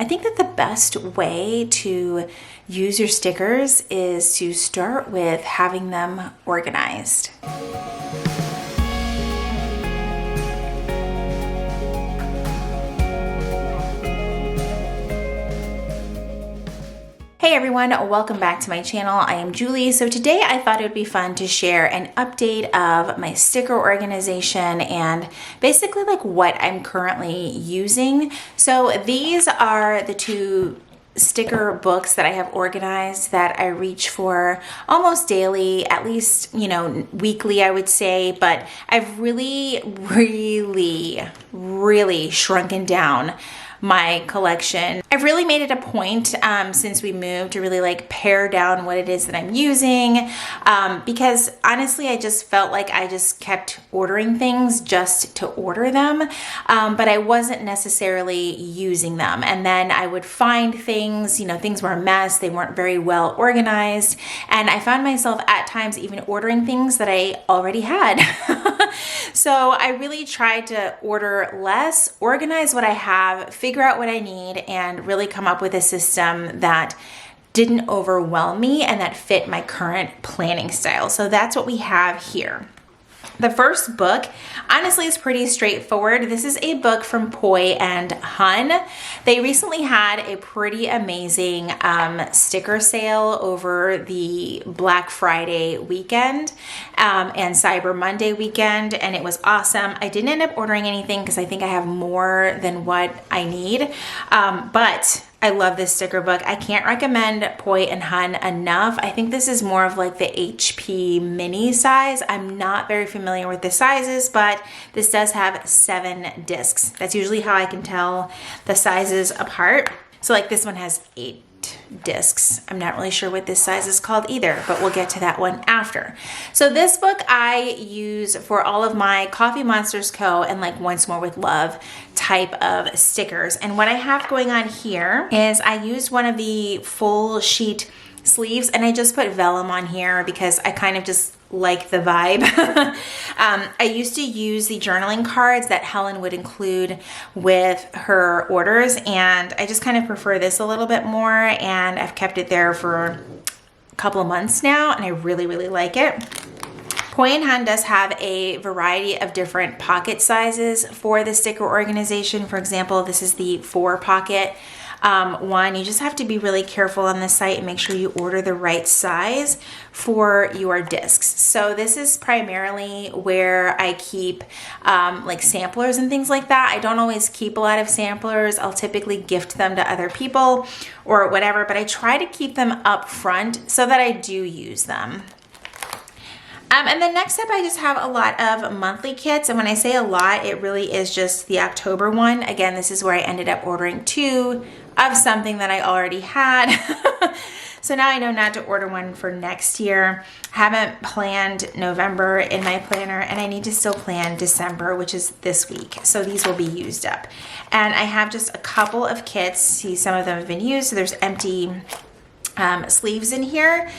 I think that the best way to use your stickers is to start with having them organized. Hey everyone, welcome back to my channel. I am Julie. So today I thought it would be fun to share an update of my sticker organization and basically like what I'm currently using. So these are the two sticker books that I have organized that I reach for almost daily, at least, weekly, I would say, but I've really shrunken down my collection. I've really made it a point since we moved to really like pare down what it is that I'm using because honestly I just felt like I just kept ordering things just to order them, but I wasn't necessarily using them. And then I would find things, things were a mess, they weren't very well organized, and I found myself at times even ordering things that I already had. So I really tried to order less, organize what I have, figure out what I need, and really come up with a system that didn't overwhelm me and that fit my current planning style. So that's what we have here. The first book, honestly, is pretty straightforward. This is a book from Poi and Hun. They recently had a pretty amazing sticker sale over the Black Friday weekend and Cyber Monday weekend, and it was awesome. I didn't end up ordering anything because I think I have more than what I need, but I love this sticker book. I can't recommend Poi and Hun enough. I think this is more of like the HP mini size. I'm not very familiar with the sizes, but this does have 7 discs. That's usually how I can tell the sizes apart. So like this one has 8 discs. I'm not really sure what this size is called either, but we'll get to that one after. So this book I use for all of my Coffee Monsters Co. and like Once More with Love type of stickers. And what I have going on here is I used one of the full sheet sleeves and I just put vellum on here because I kind of just like the vibe. I used to use the journaling cards that Helen would include with her orders, and I just kind of prefer this a little bit more, and I've kept it there for a couple of months now, and I really like it. Poi and Hun does have a variety of different pocket sizes for the sticker organization. For example, this is the 4 pocket one. You just have to be really careful on this site and make sure you order the right size for your discs. So this is primarily where I keep like samplers and things like that. I don't always keep a lot of samplers. I'll typically gift them to other people or whatever, but I try to keep them up front so that I do use them. And then next up, I just have a lot of monthly kits. And when I say a lot, it really is just the October one. Again, this is where I ended up ordering 2 of something that I already had. So now I know not to order one for next year. I haven't planned November in my planner, and I need to still plan December, which is this week. So these will be used up. And I have just a couple of kits. See, some of them have been used. So there's empty sleeves in here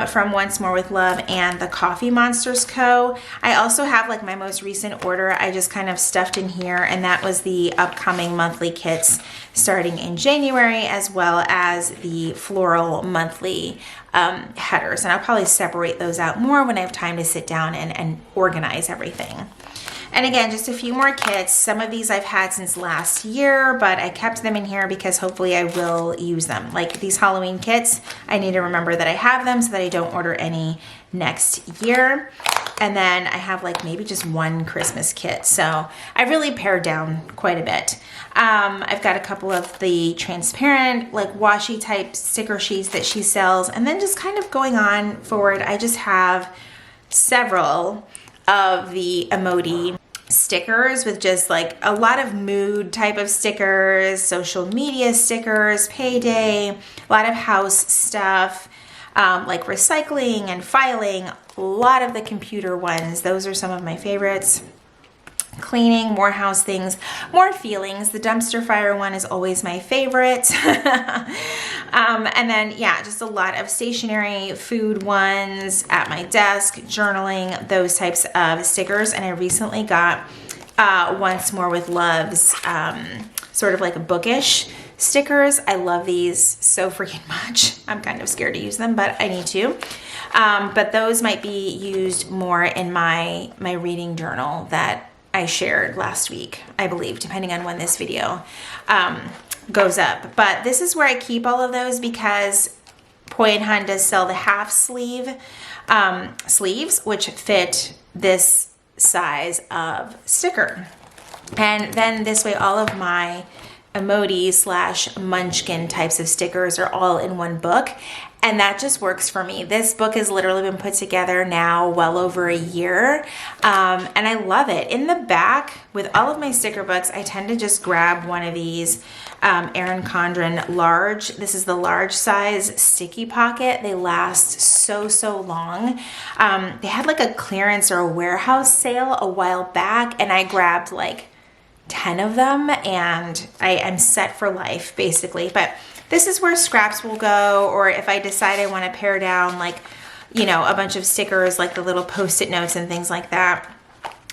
from Once More with Love and the Coffee Monsters Co. I also have like my most recent order I just kind of stuffed in here, and that was the upcoming monthly kits starting in January, as well as the floral monthly headers. And I'll probably separate those out more when I have time to sit down and organize everything. And again, just a few more kits. Some of these I've had since last year, but I kept them in here because hopefully I will use them. Like these Halloween kits, I need to remember that I have them so that I don't order any next year. And then I have like maybe just 1 Christmas kit. So I've really pared down quite a bit. I've got a couple of the transparent, like washi type sticker sheets that she sells. And then just kind of going on forward, I just have several of the emoji stickers with just like a lot of mood type of stickers, social media stickers, payday, a lot of house stuff, like recycling and filing, a lot of the computer ones. Those are some of my favorites. Cleaning, more house things, more feelings. The dumpster fire one is always my favorite. And then, yeah, just a lot of stationery, food ones at my desk, journaling, those types of stickers. And I recently got Once More with Love's sort of like a bookish stickers. I love these so freaking much. I'm kind of scared to use them, but I need to. But those might be used more in my reading journal that I shared last week, I believe, depending on when this video goes up. But this is where I keep all of those because Poi and Hun does sell the half sleeve sleeves, which fit this size of sticker. And then this way, all of my emoji / munchkin types of stickers are all in one book. And that just works for me. This book has literally been put together now well over a year. And I love it. In the back, with all of my sticker books, I tend to just grab one of these Erin Condren large. This is the large size sticky pocket. They last so long. They had like a clearance or a warehouse sale a while back, and I grabbed like 10 of them, and I'm set for life basically. But this is where scraps will go, or if I decide I want to pare down like, you know, a bunch of stickers, like the little post-it notes and things like that.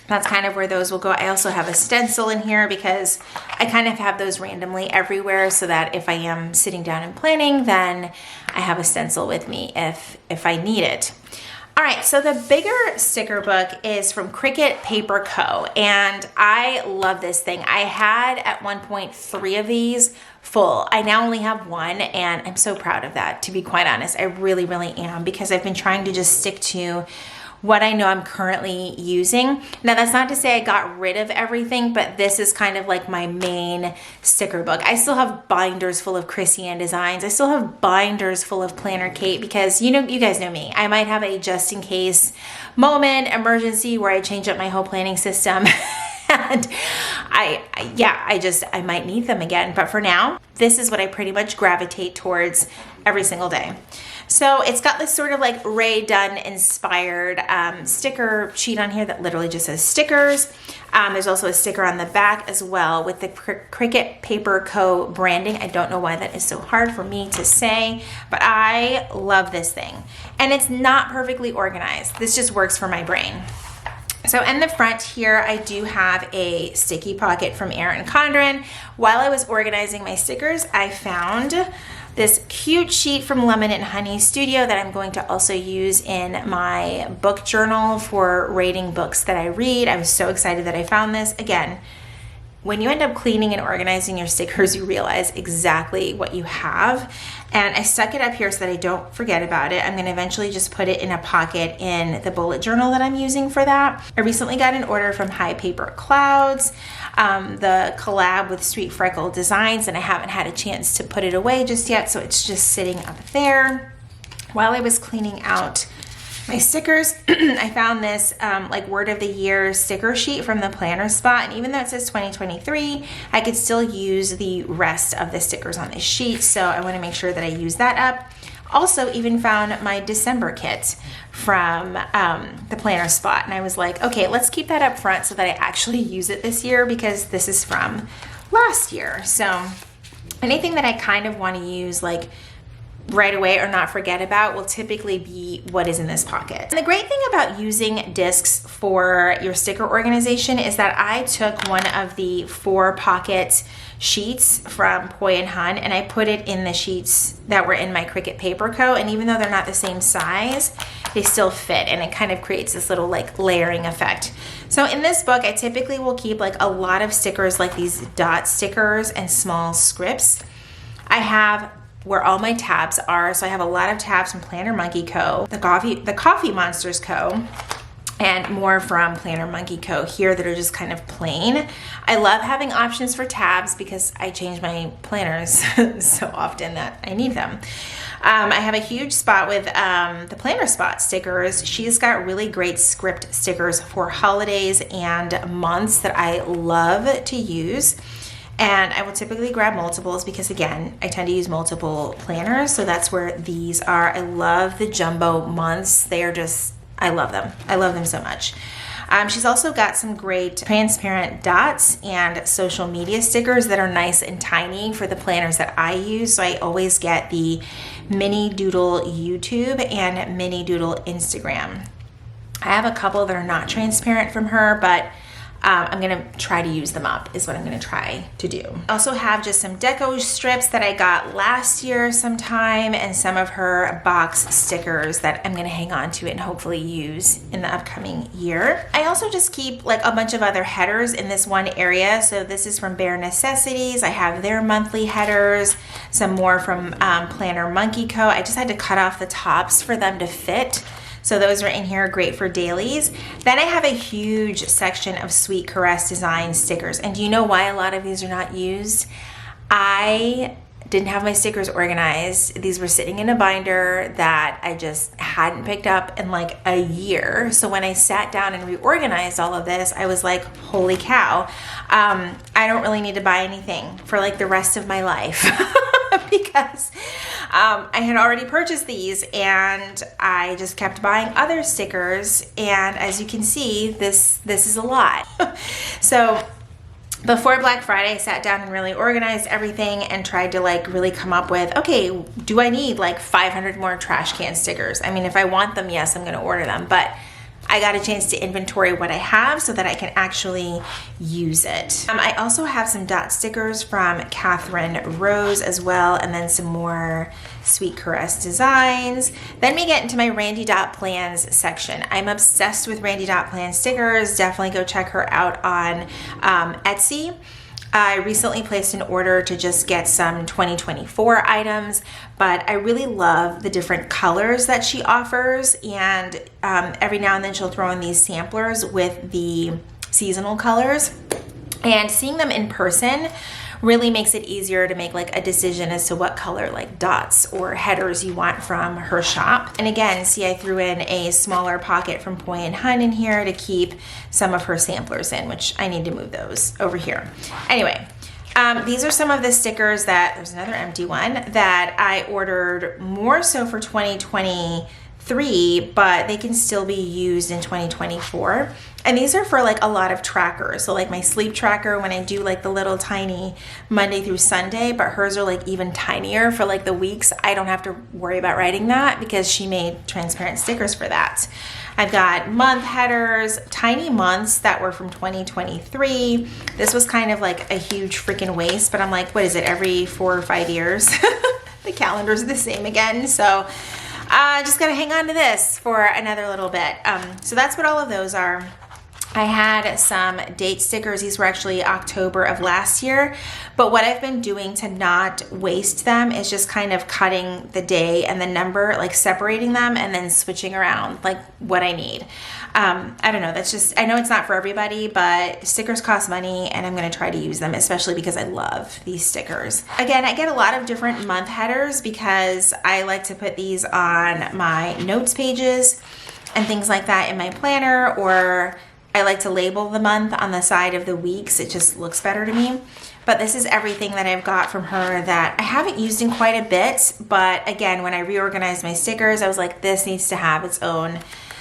That's kind of where those will go. I also have a stencil in here because I kind of have those randomly everywhere, so that if I am sitting down and planning, then I have a stencil with me if I need it. All right, so the bigger sticker book is from Cricut Paper Co. And I love this thing. I had at one point 3 of these full. I now only have 1, and I'm so proud of that, to be quite honest. I really, really am, because I've been trying to just stick to what I know I'm currently using. Now, that's not to say I got rid of everything, but this is kind of like my main sticker book. I still have binders full of Chrissy Ann designs. I still have binders full of Planner Kate, because you guys know me. I might have a just in case moment, emergency, where I change up my whole planning system. And I might need them again. But for now, this is what I pretty much gravitate towards every single day. So it's got this sort of like Ray Dunn inspired sticker sheet on here that literally just says stickers. There's also a sticker on the back as well with the Cricut Paper Co. branding. I don't know why that is so hard for me to say, but I love this thing. And it's not perfectly organized. This just works for my brain. So in the front here, I do have a sticky pocket from Erin Condren. While I was organizing my stickers, I found this cute sheet from Lemon and Honey Studio that I'm going to also use in my book journal for rating books that I read. I was so excited that I found this. Again, when you end up cleaning and organizing your stickers, you realize exactly what you have. And I stuck it up here so that I don't forget about it. I'm going to eventually just put it in a pocket in the bullet journal that I'm using for that. I recently got an order from High Paper Clouds, the collab with Sweet Freckle Designs, and I haven't had a chance to put it away just yet, so it's just sitting up there. While I was cleaning out my stickers, I found this like word of the year sticker sheet from the planner spot, and even though it says 2023, I could still use the rest of the stickers on this sheet, so I want to make sure that I use that up. Also even found my December kit from the planner spot, and I was like, okay, let's keep that up front so that I actually use it this year, because this is from last year. So anything that I kind of want to use like right away or not forget about will typically be what is in this pocket. And the great thing about using discs for your sticker organization is that I took one of the 4 pocket sheets from Poi and Hun, and I put it in the sheets that were in my Cricut Paper Co. And even though they're not the same size, they still fit, and it kind of creates this little like layering effect. So in this book, I typically will keep like a lot of stickers, like these dot stickers and small scripts. I have where all my tabs are. So I have a lot of tabs from Planner Monkey Co., the Coffee Monsters Co., and more from Planner Monkey Co. here that are just kind of plain. I love having options for tabs because I change my planners so often that I need them. I have a huge spot with the Planner Spot stickers. She's got really great script stickers for holidays and months that I love to use. And I will typically grab multiples because, again, I tend to use multiple planners. So that's where these are. I love the jumbo months. They are just, I love them. I love them so much. She's also got some great transparent dots and social media stickers that are nice and tiny for the planners that I use. So I always get the Mini Doodle YouTube and Mini Doodle Instagram. I have a couple that are not transparent from her, but I'm gonna try to use them up is what I'm gonna try to do. I also have just some deco strips that I got last year sometime and some of her box stickers that I'm gonna hang on to and hopefully use in the upcoming year. I also just keep like a bunch of other headers in this one area. So this is from Bare Necessities. I have their monthly headers, some more from Planner Monkey Co. I just had to cut off the tops for them to fit. So those are in here, great for dailies. Then I have a huge section of Sweet Caress Design stickers. And do you know why a lot of these are not used? I didn't have my stickers organized. These were sitting in a binder that I just hadn't picked up in like a year. So when I sat down and reorganized all of this, I was like, holy cow, I don't really need to buy anything for like the rest of my life. Because I had already purchased these and I just kept buying other stickers, and as you can see, this is a lot. So before Black Friday, I sat down and really organized everything and tried to like really come up with, okay, do I need like 500 more trash can stickers? I mean, if I want them, yes, I'm going to order them, but I got a chance to inventory what I have so that I can actually use it. I also have some dot stickers from Catherine Rose as well, and then some more Sweet Caress designs. Then we get into my Randy Dot Plans section. I'm obsessed with Randy Dot Plan stickers. Definitely go check her out on Etsy. I recently placed an order to just get some 2024 items, but I really love the different colors that she offers, and every now and then she'll throw in these samplers with the seasonal colors, and seeing them in person really makes it easier to make like a decision as to what color like dots or headers you want from her shop. And again, see, I threw in a smaller pocket from Poi and Hun in here to keep some of her samplers in, which I need to move those over here. Anyway, these are some of the stickers that, there's another empty one, that I ordered more so for 2023, but they can still be used in 2024. And these are for like a lot of trackers. So like my sleep tracker when I do like the little tiny Monday through Sunday, but hers are like even tinier for like the weeks. I don't have to worry about writing that because she made transparent stickers for that. I've got month headers, tiny months that were from 2023. This was kind of like a huge freaking waste, but I'm like, what is it, every 4 or 5 years? The calendars are the same again. So just gotta hang on to this for another little bit. So that's what all of those are. I had some date stickers. These were actually October of last year, but what I've been doing to not waste them is just kind of cutting the day and the number, like separating them and then switching around like what I need. I don't know, that's just, I know it's not for everybody, but stickers cost money and I'm gonna try to use them, especially because I love these stickers. Again, I get a lot of different month headers because I like to put these on my notes pages and things like that in my planner, or I like to label the month on the side of the weeks. It just looks better to me. But this is everything that I've got from her that I haven't used in quite a bit. But again, when I reorganized my stickers, I was like, this needs to have its own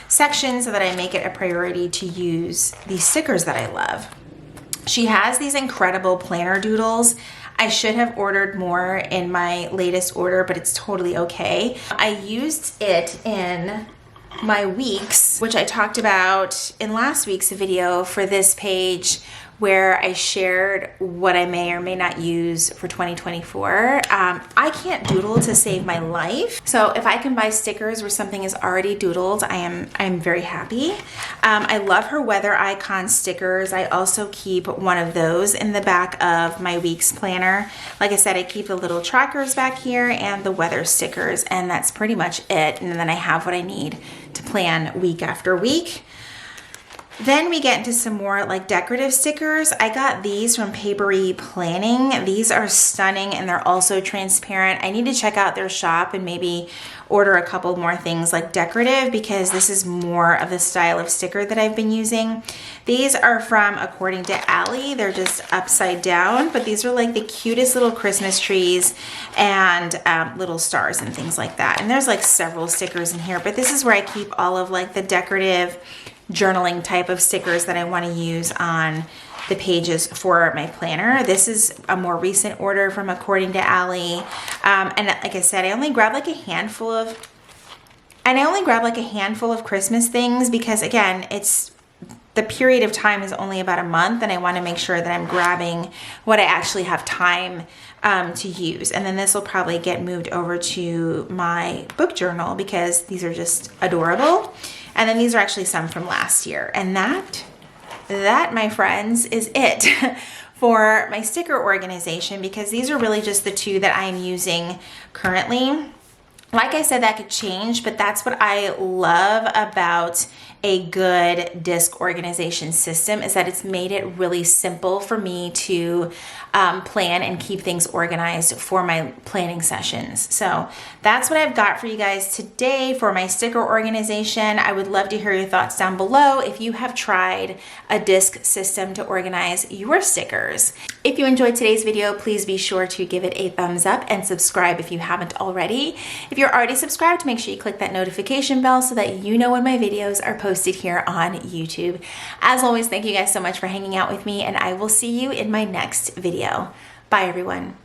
section so that I make it a priority to use these stickers that I love. She has these incredible planner doodles. I should have ordered more in my latest order, but it's totally okay. I used it in my weeks, which I talked about in last week's video for this page, where I shared what I may or may not use for 2024. I can't doodle to save my life. So if I can buy stickers where something is already doodled, I'm very happy. I love her weather icon stickers. I also keep one of those in the back of my week's planner. Like I said, I keep the little trackers back here and the weather stickers, and that's pretty much it. And then I have what I need to plan week after week. Then we get into some more like decorative stickers. I got these from Papery Planning. These are stunning and they're also transparent. I need to check out their shop and maybe order a couple more things like decorative, because this is more of the style of sticker that I've been using. These are from According to Allie. They're just upside down, but these are like the cutest little Christmas trees and little stars and things like that. And there's like several stickers in here, but this is where I keep all of like the decorative journaling type of stickers that I want to use on the pages for my planner. This is a more recent order from According to Allie. And like I said, I only grabbed like a handful of Christmas things because again, it's the period of time is only about a month, and I want to make sure that I'm grabbing what I actually have time to use. And then this will probably get moved over to my book journal because these are just adorable. And then these are actually some from last year. And that, my friends, is it for my sticker organization, because these are really just the two that I'm using currently. Like I said, that could change, but that's what I love about a good disc organization system, is that it's made it really simple for me to plan and keep things organized for my planning sessions. So that's what I've got for you guys today for my sticker organization. I would love to hear your thoughts down below if you have tried a disc system to organize your stickers. If you enjoyed today's video, please be sure to give it a thumbs up and subscribe if you haven't already. If you're already subscribed, make sure you click that notification bell so that you know when my videos are posted here on YouTube. As always, thank you guys so much for hanging out with me, and I will see you in my next video. Bye, everyone.